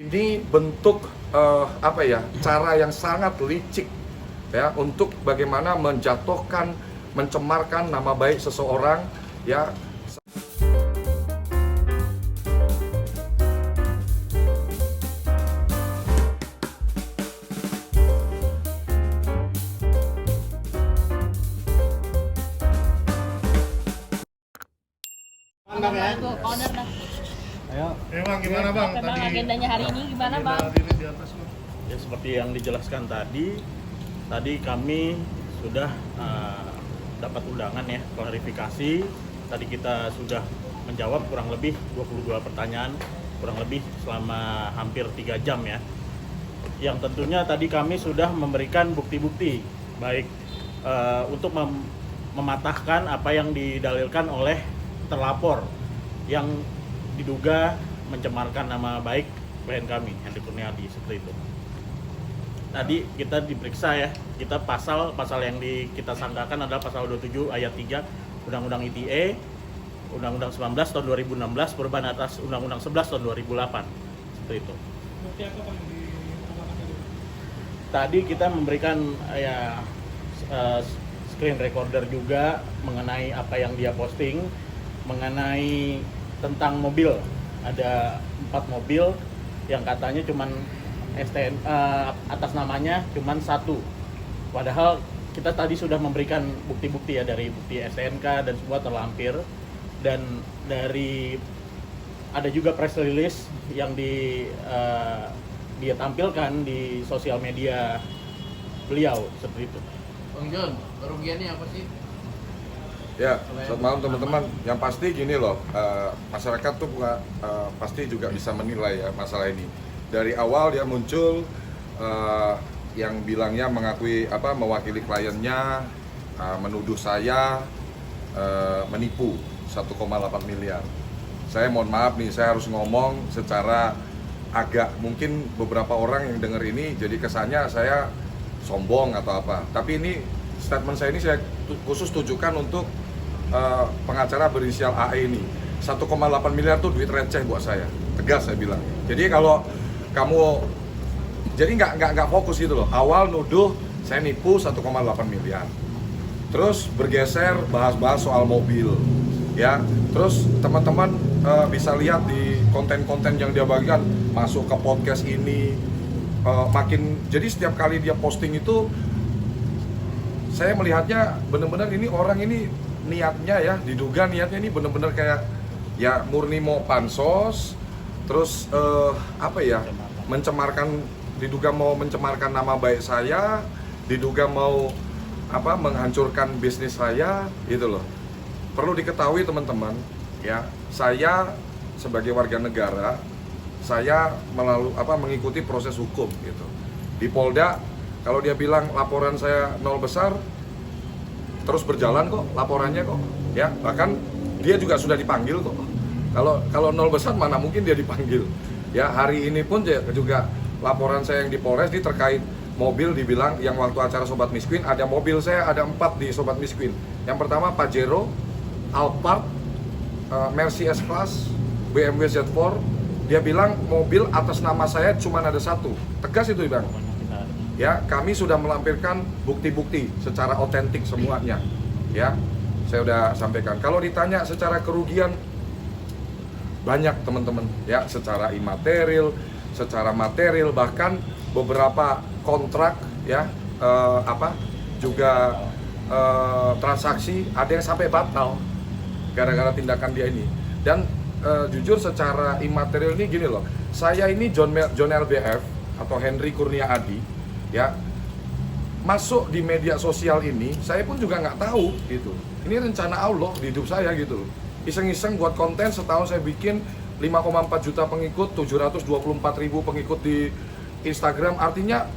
Ini bentuk cara yang sangat licik ya untuk bagaimana menjatuhkan, mencemarkan nama baik seseorang ya. Owner dah. Ayo. Bang, gimana bang? Oke, bang, agendanya hari ini gimana agenda bang? hari ini di atas bang. Ya seperti yang dijelaskan tadi kami sudah dapat undangan ya, klarifikasi. Tadi kita sudah menjawab kurang lebih 22 pertanyaan, kurang lebih selama hampir 3 jam ya. Yang tentunya tadi kami sudah memberikan bukti-bukti, baik untuk mematahkan apa yang didalilkan oleh terlapor yang diduga mencemarkan nama baik klien kami, Hendrik Kurniadi, seperti itu. Tadi kita diperiksa ya, kita pasal yang kita sangkakan adalah pasal 27 ayat 3 Undang-Undang ITE, Undang-Undang 19 tahun 2016, perubahan atas Undang-Undang 11 tahun 2008, seperti itu. Bukti apa bang di rumah tadi? Tadi kita memberikan screen recorder juga mengenai apa yang dia posting, mengenai tentang mobil. Ada 4 mobil yang katanya cuman atas namanya cuman 1. Padahal kita tadi sudah memberikan bukti-bukti ya, dari bukti STNK dan semua terlampir, dan dari ada juga press release yang dia tampilkan di sosial media beliau, seperti itu. Bang John, kerugiannya apa sih? Ya, selamat malam teman-teman. Yang pasti gini loh, masyarakat tuh pasti juga bisa menilai ya masalah ini. Dari awal dia muncul yang bilangnya mewakili kliennya, menuduh saya menipu 1,8 miliar. Saya mohon maaf nih, saya harus ngomong secara agak, mungkin beberapa orang yang dengar ini jadi kesannya saya sombong atau apa. Tapi ini statement saya ini saya khusus tujukan untuk pengacara berinisial AE ini. 1,8 miliar tuh duit receh buat saya, tegas saya bilang. Jadi kalau kamu jadi nggak fokus gitu loh. Awal nuduh saya nipu 1,8 miliar, terus bergeser bahas-bahas soal mobil, ya. Terus teman-teman bisa lihat di konten-konten yang dia bagikan, masuk ke podcast ini, jadi setiap kali dia posting itu saya melihatnya benar-benar ini orang ini niatnya ya, diduga niatnya ini benar-benar kayak ya murni mau pansos, terus diduga mau mencemarkan nama baik saya, diduga mau menghancurkan bisnis saya, gitu loh. Perlu diketahui teman-teman ya, saya sebagai warga negara, saya mengikuti proses hukum gitu. Di Polda kalau dia bilang laporan saya 0 besar, terus berjalan kok laporannya kok, ya. Bahkan dia juga sudah dipanggil kok. Kalau 0 besar mana mungkin dia dipanggil. Ya, hari ini pun juga laporan saya yang di Polres ini terkait mobil, dibilang yang waktu acara Sobat Miskin ada mobil saya ada 4 di Sobat Miskin. Yang pertama Pajero, Alphard, Mercy S-Class, BMW Z4. Dia bilang mobil atas nama saya cuma ada 1. Tegas itu Bang. Ya, kami sudah melampirkan bukti-bukti secara otentik semuanya. Ya, saya udah sampaikan. Kalau ditanya secara kerugian, banyak teman-teman. Ya, secara imaterial, secara material, bahkan beberapa kontrak ya, transaksi ada yang sampai batal gara-gara tindakan dia ini. Dan jujur secara imaterial ini gini loh, saya ini John LBF atau Hendrik Kurniadi ya, masuk di media sosial ini saya pun juga nggak tahu gitu. Ini rencana Allah di hidup saya gitu. Iseng-iseng buat konten, setahun saya bikin 5,4 juta pengikut, 724.000 pengikut di Instagram. Artinya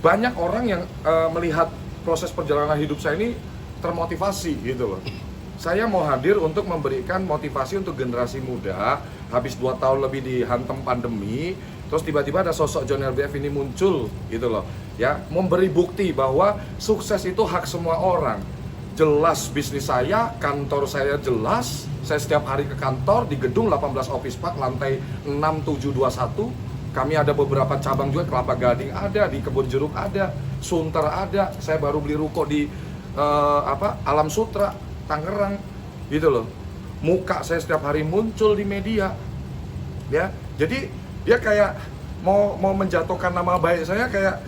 banyak orang yang melihat proses perjalanan hidup saya ini termotivasi gitu loh. Saya mau hadir untuk memberikan motivasi untuk generasi muda. Habis 2 tahun lebih dihantam pandemi, terus tiba-tiba ada sosok John LBF ini muncul gitu loh. Ya, memberi bukti bahwa sukses itu hak semua orang. Jelas bisnis saya, kantor saya jelas. Saya setiap hari ke kantor di gedung 18 Office Park lantai 6721 Kami ada beberapa cabang juga, Kelapa Gading ada, di Kebun Jeruk ada, Sunter ada. Saya baru beli ruko di Alam Sutra, Tangerang, gitu loh. Muka saya setiap hari muncul di media, ya. Jadi dia kayak mau menjatuhkan nama baik saya kayak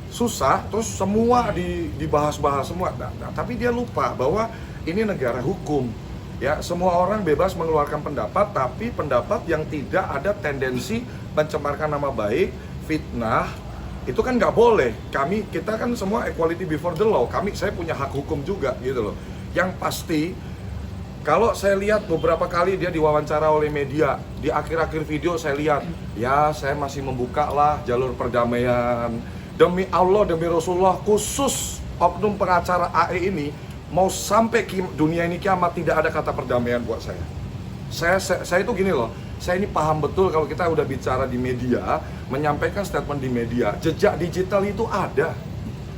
susah, terus semua dibahas-bahas semua. Nah, tapi dia lupa bahwa ini negara hukum. Ya, semua orang bebas mengeluarkan pendapat, tapi pendapat yang tidak ada tendensi mencemarkan nama baik, fitnah, itu kan nggak boleh. Kita kan semua equality before the law. Saya punya hak hukum juga, gitu loh. Yang pasti, kalau saya lihat beberapa kali dia diwawancara oleh media, di akhir-akhir video saya lihat, ya saya masih membuka lah jalur perdamaian. Demi Allah, demi Rasulullah, khusus oknum pengacara AE ini, mau sampai dunia ini kiamat tidak ada kata perdamaian buat saya. Saya itu gini loh, saya ini paham betul kalau kita udah bicara di media, menyampaikan statement di media, jejak digital itu ada.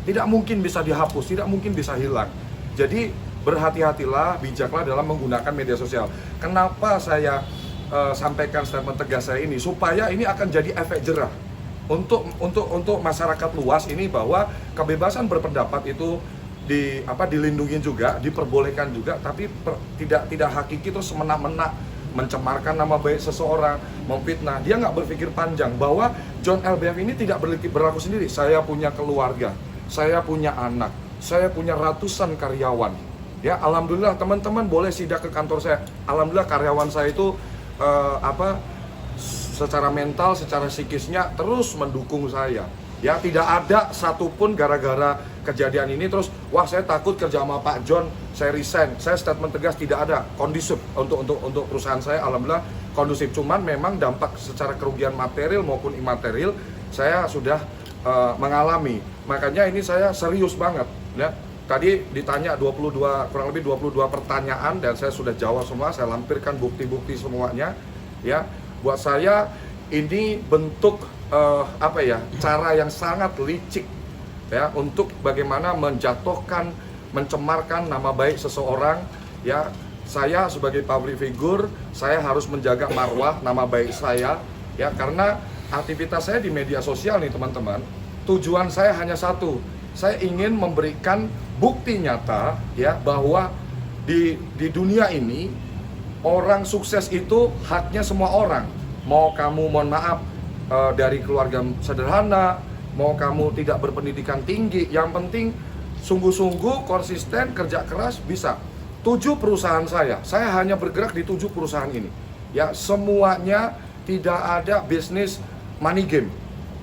Tidak mungkin bisa dihapus, tidak mungkin bisa hilang. Jadi berhati-hatilah, bijaklah dalam menggunakan media sosial. Kenapa saya sampaikan statement tegas saya ini? Supaya ini akan jadi efek jerah untuk masyarakat luas ini, bahwa kebebasan berpendapat itu dilindungi juga, diperbolehkan juga, tapi tidak hakiki terus semena-mena mencemarkan nama baik seseorang, memfitnah. Dia nggak berpikir panjang bahwa John LBF ini tidak berlaku sendiri. Saya punya keluarga, saya punya anak, saya punya ratusan karyawan. Ya, alhamdulillah teman-teman boleh sidak ke kantor saya. Alhamdulillah karyawan saya itu secara mental, secara psikisnya terus mendukung saya. Ya, tidak ada satupun gara-gara kejadian ini terus, wah saya takut kerja sama Pak John, saya resign. Saya statement tegas, tidak ada. Kondusif untuk perusahaan saya, alhamdulillah kondusif. Cuman memang dampak secara kerugian material maupun imaterial saya sudah mengalami. Makanya ini saya serius banget, ya. Tadi ditanya kurang lebih 22 pertanyaan dan saya sudah jawab semua, saya lampirkan bukti-bukti semuanya, ya. Buat saya ini bentuk cara yang sangat licik, ya, untuk bagaimana menjatuhkan, mencemarkan nama baik seseorang. Ya, saya sebagai public figure, saya harus menjaga marwah nama baik saya, ya, karena aktivitas saya di media sosial nih teman-teman, tujuan saya hanya satu, saya ingin memberikan bukti nyata, ya, bahwa di dunia ini orang sukses itu haknya semua orang. Mau kamu, mohon maaf, dari keluarga sederhana, mau kamu tidak berpendidikan tinggi, yang penting sungguh-sungguh, konsisten, kerja keras, bisa. 7 perusahaan saya hanya bergerak di 7 perusahaan ini. Ya, semuanya tidak ada bisnis money game,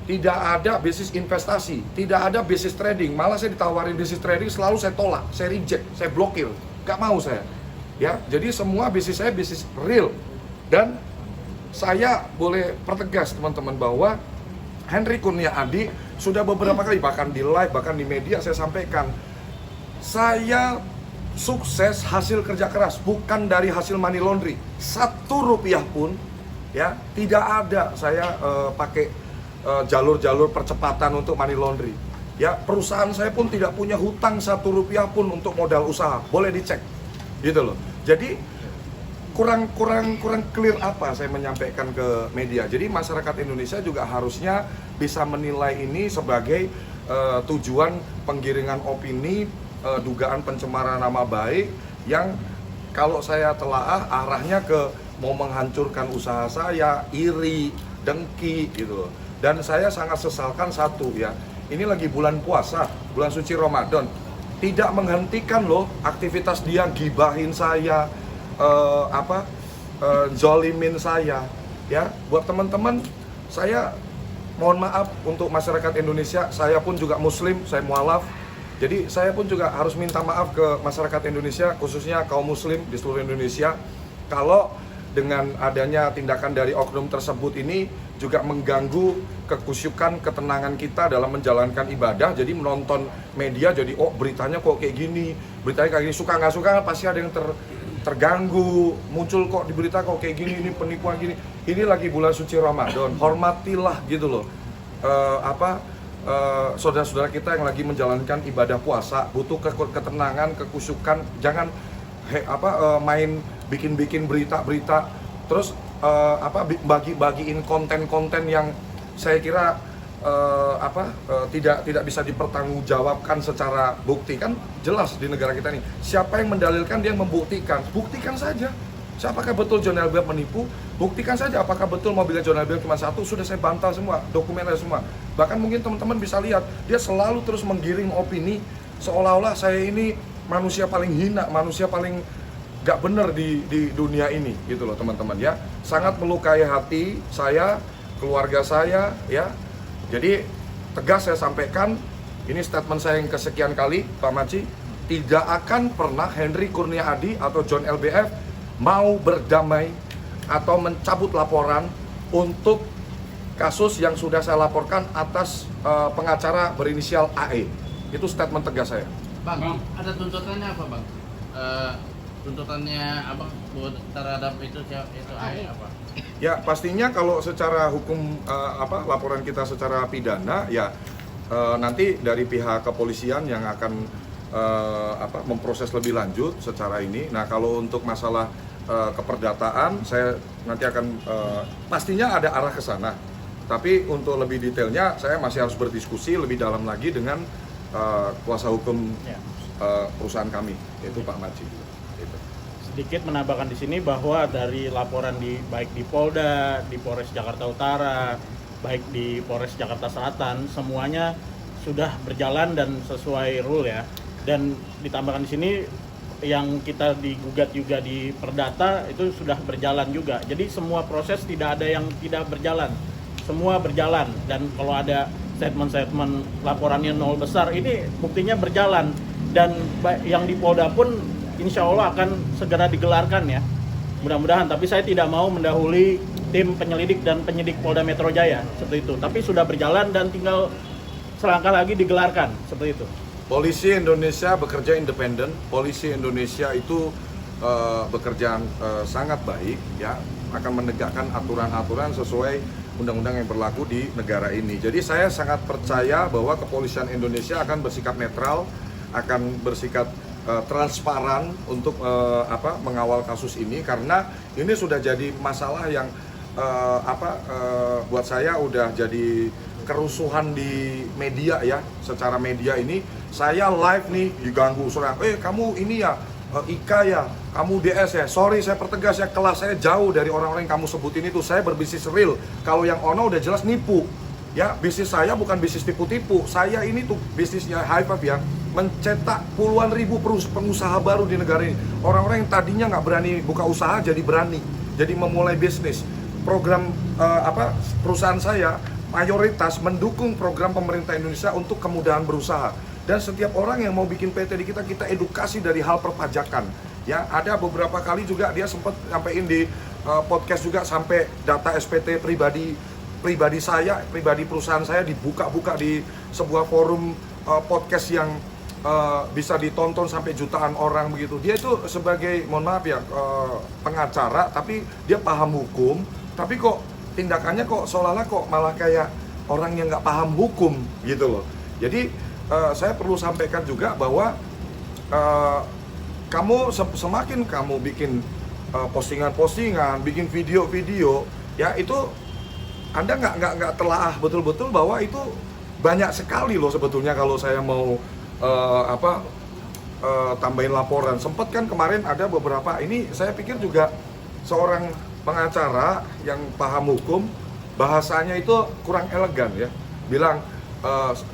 tidak ada bisnis investasi, tidak ada bisnis trading. Malah saya ditawarin bisnis trading, selalu saya tolak, saya reject, saya blokir, gak mau saya. Ya, jadi semua bisnis saya bisnis real. Dan saya boleh pertegas teman-teman bahwa Henry Kurnia Adi sudah beberapa kali, bahkan di live, bahkan di media saya sampaikan, saya sukses hasil kerja keras, bukan dari hasil money laundry. 1 rupiah pun, ya, tidak ada saya pakai jalur-jalur percepatan untuk money laundry. Ya, perusahaan saya pun tidak punya hutang 1 rupiah pun untuk modal usaha, boleh dicek, gitu loh. Jadi kurang clear apa saya menyampaikan ke media. Jadi masyarakat Indonesia juga harusnya bisa menilai ini sebagai tujuan penggiringan opini, dugaan pencemaran nama baik yang kalau saya telaah arahnya ke mau menghancurkan usaha saya, iri, dengki, gitu. Dan saya sangat sesalkan satu, ya, ini lagi bulan puasa, bulan suci Ramadan, tidak menghentikan loh aktivitas dia, gibahin saya, zolimin saya, ya. Buat teman-teman, saya mohon maaf untuk masyarakat Indonesia, saya pun juga muslim, saya mualaf. Jadi saya pun juga harus minta maaf ke masyarakat Indonesia, khususnya kaum muslim di seluruh Indonesia, kalau dengan adanya tindakan dari oknum tersebut ini juga mengganggu kekusyukan, ketenangan kita dalam menjalankan ibadah. Jadi menonton media jadi, oh beritanya kok kayak gini, beritanya kayak gini, suka nggak suka pasti ada yang terganggu, muncul kok di berita kok kayak gini, ini penipuan gini. Ini lagi bulan suci Ramadan, hormatilah gitu loh. Saudara-saudara kita yang lagi menjalankan ibadah puasa, butuh ketenangan, kekusyukan. Jangan main bikin berita-berita, terus bagiin konten-konten yang saya kira tidak bisa dipertanggungjawabkan secara bukti. Kan jelas di negara kita ini, siapa yang mendalilkan dia yang membuktikan. Buktikan saja. Apakah betul John LBF menipu? Buktikan saja apakah betul mobilnya John LBF cuma satu. Sudah saya bantah semua, dokumennya semua. Bahkan mungkin teman-teman bisa lihat, dia selalu terus menggiring opini seolah-olah saya ini manusia paling hina, manusia paling gak bener di dunia ini, gitu loh teman-teman ya. Sangat melukai hati saya, keluarga saya ya. Jadi tegas saya sampaikan, ini statement saya yang kesekian kali, Pak Maci, tidak akan pernah Henry Kurnia Adi atau John LBF mau berdamai atau mencabut laporan untuk kasus yang sudah saya laporkan atas pengacara berinisial AE. Itu statement tegas saya. Bang, ada tuntutannya apa bang? Tuntutannya abang terhadap itu AE apa? Ya pastinya kalau secara hukum laporan kita secara pidana ya nanti dari pihak kepolisian yang akan memproses lebih lanjut secara ini. Nah kalau untuk masalah keperdataan saya nanti akan pastinya ada arah ke sana. Tapi untuk lebih detailnya saya masih harus berdiskusi lebih dalam lagi dengan kuasa hukum perusahaan kami, yaitu Pak Maci. Gitu. Sedikit menambahkan di sini bahwa dari laporan baik di Polda, di Polres Jakarta Utara, baik di Polres Jakarta Selatan, semuanya sudah berjalan dan sesuai rule ya. Dan ditambahkan di sini yang kita digugat juga di Perdata itu sudah berjalan juga. Jadi semua proses tidak ada yang tidak berjalan, semua berjalan. Dan kalau ada statement-statement laporannya nol besar, ini buktinya berjalan. Dan yang di Polda pun insya Allah akan segera digelarkan ya, mudah-mudahan. Tapi saya tidak mau mendahului tim penyelidik dan penyidik Polda Metro Jaya seperti itu. Tapi sudah berjalan dan tinggal selangkah lagi digelarkan seperti itu. Polisi Indonesia bekerja independen. Polisi Indonesia itu bekerja sangat baik ya, akan menegakkan aturan-aturan sesuai undang-undang yang berlaku di negara ini. Jadi saya sangat percaya bahwa kepolisian Indonesia akan bersikap netral, akan bersikap transparan untuk mengawal kasus ini, karena ini sudah jadi masalah yang buat saya udah jadi kerusuhan di media ya. Secara media ini saya live nih diganggu seorang, kamu ini ya Ika ya, kamu DS ya. Sorry saya pertegas ya, kelas saya jauh dari orang-orang yang kamu sebutin itu. Saya berbisnis real. Kalau yang Ono udah jelas nipu. Ya, bisnis saya bukan bisnis tipu-tipu. Saya ini tuh bisnisnya High Five ya, mencetak puluhan ribu pengusaha baru di negara ini. Orang-orang yang tadinya nggak berani buka usaha jadi berani, jadi memulai bisnis. Program perusahaan saya mayoritas mendukung program pemerintah Indonesia untuk kemudahan berusaha. Dan setiap orang yang mau bikin PT di kita edukasi dari hal perpajakan. Ya, ada beberapa kali juga dia sempat sampaikan di podcast juga sampai data SPT pribadi saya, pribadi perusahaan saya dibuka-buka di sebuah forum podcast yang bisa ditonton sampai jutaan orang begitu. Dia itu sebagai, mohon maaf ya, pengacara, tapi dia paham hukum, tapi kok tindakannya kok seolah-olah kok malah kayak orang yang nggak paham hukum gitu loh. Jadi saya perlu sampaikan juga bahwa kamu semakin kamu bikin postingan-postingan, bikin video-video, ya itu Anda nggak telaah betul-betul bahwa itu banyak sekali loh sebetulnya kalau saya mau tambahin laporan. Sempet kan kemarin ada beberapa, ini saya pikir juga seorang pengacara yang paham hukum, bahasanya itu kurang elegan ya. Bilang,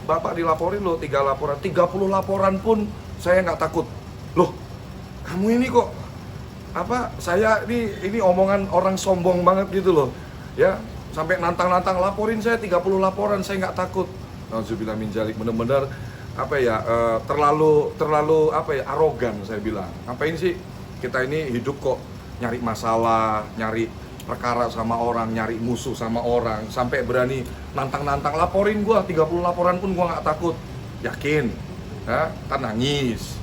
Bapak dilaporin loh 3 laporan, 30 laporan pun saya nggak takut. Loh, kamu ini kok saya ini omongan orang sombong banget gitu loh. Ya, sampai nantang-nantang laporin saya 30 laporan saya nggak takut. Nauzubillah min dzalik, bener-bener terlalu arogan saya bilang. Ngapain sih kita ini hidup kok nyari masalah, nyari perkara sama orang, nyari musuh sama orang, sampai berani nantang-nantang laporin gua 30 laporan pun gua nggak takut. Yakin? Kan nangis.